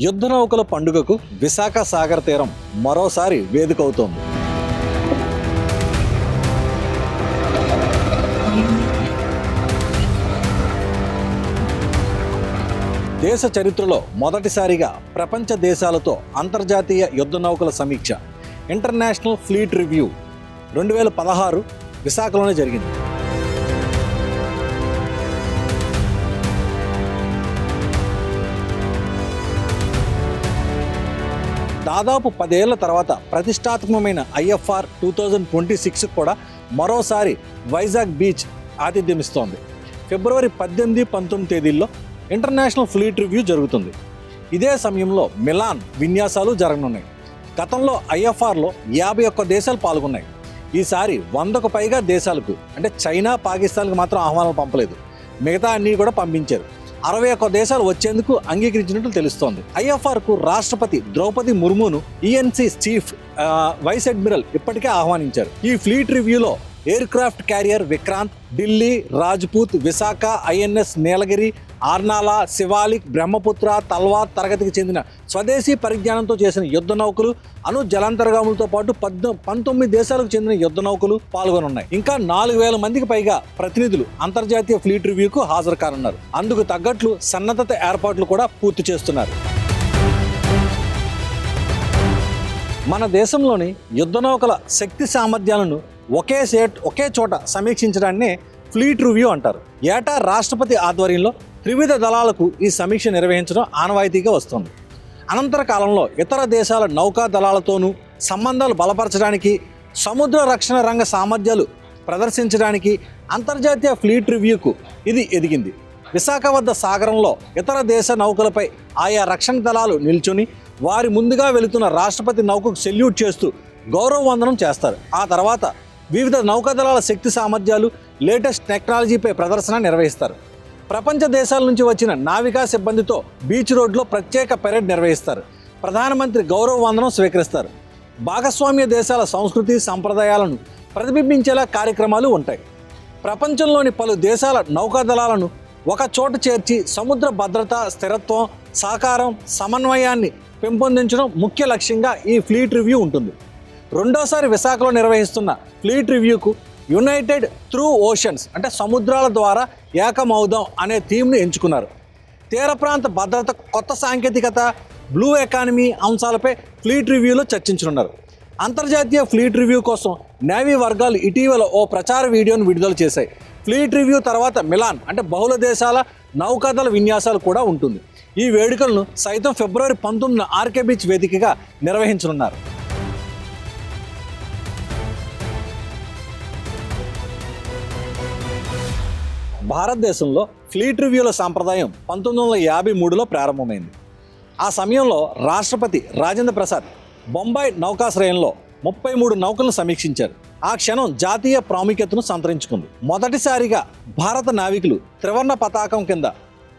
యుద్ధ నౌకల పండుగకు విశాఖ సాగర తీరం మరోసారి వేదికవుతోంది. దేశ చరిత్రలో మొదటిసారిగా ప్రపంచ దేశాలతో అంతర్జాతీయ యుద్ధ నౌకల సమీక్ష ఇంటర్నేషనల్ ఫ్లీట్ రివ్యూ 2016 విశాఖలోనే జరిగింది. దాదాపు 10 ఏళ్ల తర్వాత ప్రతిష్టాత్మకమైన IFR 2026 కూడా మరోసారి వైజాగ్ బీచ్ ఆతిథ్యమిస్తోంది. ఫిబ్రవరి 18, 19 తేదీల్లో ఇంటర్నేషనల్ ఫ్లీట్ రివ్యూ జరుగుతుంది. ఇదే సమయంలో మిలాన్ విన్యాసాలు జరగనున్నాయి. గతంలో IFRలో 51 దేశాలు పాల్గొన్నాయి. ఈసారి 100కు పైగా దేశాలకు, అంటే చైనా, పాకిస్తాన్కి మాత్రం ఆహ్వానాలు పంపలేదు. మిగతా అన్నీ కూడా పంపించారు. 61 దేశాలు వచ్చేందుకు అంగీకరించినట్లు తెలుస్తోంది. IFRకు రాష్ట్రపతి ద్రౌపది ముర్మును ENC చీఫ్ వైస్ అడ్మిరల్ ఇప్పటికే ఆహ్వానించారు. ఈ ఫ్లీట్ రివ్యూలో aircraft carrier Vikrant, Delhi, Rajput, Visakha, INS Nilgiri, Arnala, Shivalik, Brahmaputra, Talwar తరగతికి చెందిన స్వదేశీ పరిజ్ఞానంతో చేసిన యుద్ధ నౌకలు, అణు జలాంతర్గాములతో పాటు 19 దేశాలకు చెందిన యుద్ధ నౌకలు పాల్గొనున్నాయి. ఇంకా 4000 మందికి పైగా ప్రతినిధులు అంతర్జాతీయ ఫ్లీట్ రివ్యూకు హాజరు కానున్నారు. అందుకు తగ్గట్లు సన్నద్ధత ఏర్పాట్లు కూడా పూర్తి చేస్తున్నారు. మన దేశంలోని యుద్ధ నౌకల శక్తి సామర్థ్యాలను ఒకే చోట సమీక్షించడాన్ని ఫ్లీట్ రివ్యూ అంటారు. ఏటా రాష్ట్రపతి ఆధ్వర్యంలో త్రివిధ దళాలకు ఈ సమీక్ష నిర్వహించడం ఆనవాయితీగా వస్తుంది. అనంతర కాలంలో ఇతర దేశాల నౌకా దళాలతోనూ సంబంధాలు బలపరచడానికి, సముద్ర రక్షణ రంగ సామర్థ్యాలు ప్రదర్శించడానికి అంతర్జాతీయ ఫ్లీట్ రివ్యూకు ఇది ఎదిగింది. విశాఖ వద్ద సాగరంలో ఇతర దేశ నౌకలపై ఆయా రక్షణ దళాలు నిల్చుని వారి ముందుగా వెళుతున్న రాష్ట్రపతి నౌకకు సెల్యూట్ చేస్తూ గౌరవ వందనం చేస్తారు. ఆ తర్వాత వివిధ నౌకాదళాల శక్తి సామర్థ్యాలు, లేటెస్ట్ టెక్నాలజీపై ప్రదర్శన నిర్వహిస్తారు. ప్రపంచ దేశాల నుంచి వచ్చిన నావికా సిబ్బందితో బీచ్ రోడ్లో ప్రత్యేక పెరేడ్ నిర్వహిస్తారు. ప్రధానమంత్రి గౌరవ వందనం స్వీకరిస్తారు. భాగస్వామ్య దేశాల సంస్కృతి సంప్రదాయాలను ప్రతిబింబించేలా కార్యక్రమాలు ఉంటాయి. ప్రపంచంలోని పలు దేశాల నౌకాదళాలను ఒక చోట చేర్చి సముద్ర భద్రత, స్థిరత్వం, సహకారం, సమన్వయాన్ని పెంపొందించడం ముఖ్య లక్ష్యంగా ఈ ఫ్లీట్ రివ్యూ ఉంటుంది. రెండోసారి విశాఖలో నిర్వహిస్తున్న ఫ్లీట్ రివ్యూకు యునైటెడ్ త్రూ ఓషన్స్, అంటే సముద్రాల ద్వారా ఏకమవుదాం అనే థీమ్ను ఎంచుకున్నారు. తీర ప్రాంత భద్రత, కొత్త సాంకేతికత, బ్లూ ఎకానమీ అంశాలపై ఫ్లీట్ రివ్యూలో చర్చించనున్నారు. అంతర్జాతీయ ఫ్లీట్ రివ్యూ కోసం నేవీ వర్గాలు ఇటీవల ఓ ప్రచార వీడియోను విడుదల చేశాయి. ఫ్లీట్ రివ్యూ తర్వాత మిలాన్, అంటే బహుళ దేశాల నౌకాదళ విన్యాసాలు కూడా ఉంటుంది. ఈ వేడుకలను సైతం ఫిబ్రవరి 19న RK బీచ్ వేదికగా నిర్వహించనున్నారు. భారతదేశంలో ఫ్లీట్ రివ్యూల సాంప్రదాయం 1953లో ప్రారంభమైంది. ఆ సమయంలో రాష్ట్రపతి రాజేంద్ర ప్రసాద్ బొంబాయి నౌకాశ్రయంలో 33 నౌకలను సమీక్షించారు. ఆ క్షణం జాతీయ ప్రాముఖ్యతను సంతరించుకుంది. మొదటిసారిగా భారత నావికులు త్రివర్ణ పతాకం కింద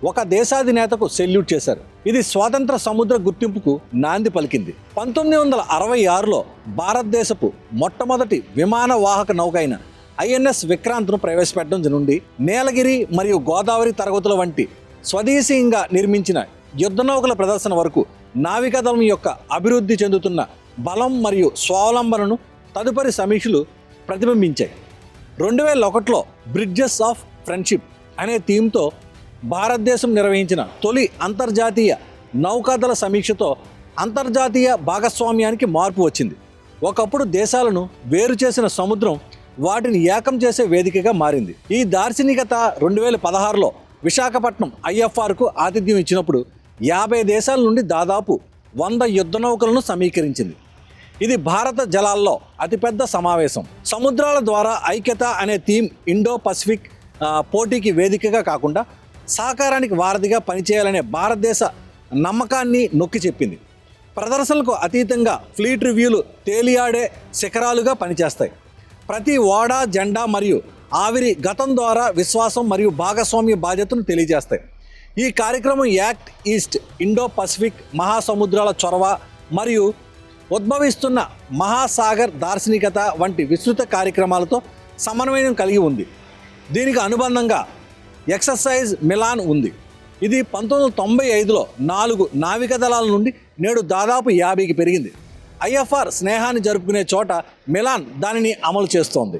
ఒక దేశాధినేతకు సెల్యూట్ చేశారు. ఇది స్వాతంత్ర సముద్ర గుర్తింపుకు నాంది పలికింది. 1966లో భారతదేశపు మొట్టమొదటి విమాన వాహక నౌక అయిన INS విక్రాంత్ను ప్రవేశపెట్టడం నుండి నీలగిరి మరియు గోదావరి తరగతుల వంటి స్వదేశీయంగా నిర్మించిన యుద్ధ నౌకల ప్రదర్శన వరకు నావికాదళం యొక్క అభివృద్ధి చెందుతున్న బలం మరియు స్వావలంబనను తదుపరి సమీక్షలు ప్రతిబింబించాయి. 2001లో బ్రిడ్జెస్ ఆఫ్ ఫ్రెండ్షిప్ అనే థీమ్తో భారతదేశం నిర్వహించిన తొలి అంతర్జాతీయ నౌకాదళ సమీక్షతో అంతర్జాతీయ భాగస్వామ్యానికి మార్పు వచ్చింది. ఒకప్పుడు దేశాలను వేరు చేసిన సముద్రం వాటిని ఏకం చేసే వేదికగా మారింది. ఈ దార్శనికత 2016లో విశాఖపట్నం IFRకు ఆతిథ్యం ఇచ్చినప్పుడు 50 దేశాల నుండి దాదాపు 100 యుద్ధ నౌకలను సమీకరించింది. ఇది భారత జలాల్లో అతిపెద్ద సమావేశం. సముద్రాల ద్వారా ఐక్యత అనే థీమ్ ఇండో పసిఫిక్ పోటీకి వేదికగా కాకుండా సహకారానికి వారధిగా పనిచేయాలనే భారతదేశ నమ్మకాన్ని నొక్కి చెప్పింది. ప్రదర్శనలకు అతీతంగా ఫ్లీట్ రివ్యూలు తేలియాడే శిఖరాలుగా పనిచేస్తాయి. ప్రతి ఓడ, జెండా మరియు ఆవిరి గతం ద్వారా విశ్వాసం మరియు భాగస్వామ్య బాధ్యతను తెలియజేస్తాయి. ఈ కార్యక్రమం యాక్ట్ ఈస్ట్, ఇండో పసిఫిక్, మహాసముద్రాల చొరవ మరియు ఉద్భవిస్తున్న మహాసాగర్ దార్శనికత వంటి విస్తృత కార్యక్రమాలతో సమన్వయం కలిగి ఉంది. దీనికి అనుబంధంగా ఎక్సర్సైజ్ మిలాన్ ఉంది. ఇది 1995లో 4 నావికా దళాల నుండి నేడు దాదాపు 50కి పెరిగింది. ఐఎఫ్ఆర్ స్నేహాన్ని జరుపుకునే చోట మిలాన్ దానిని అమలు చేస్తోంది.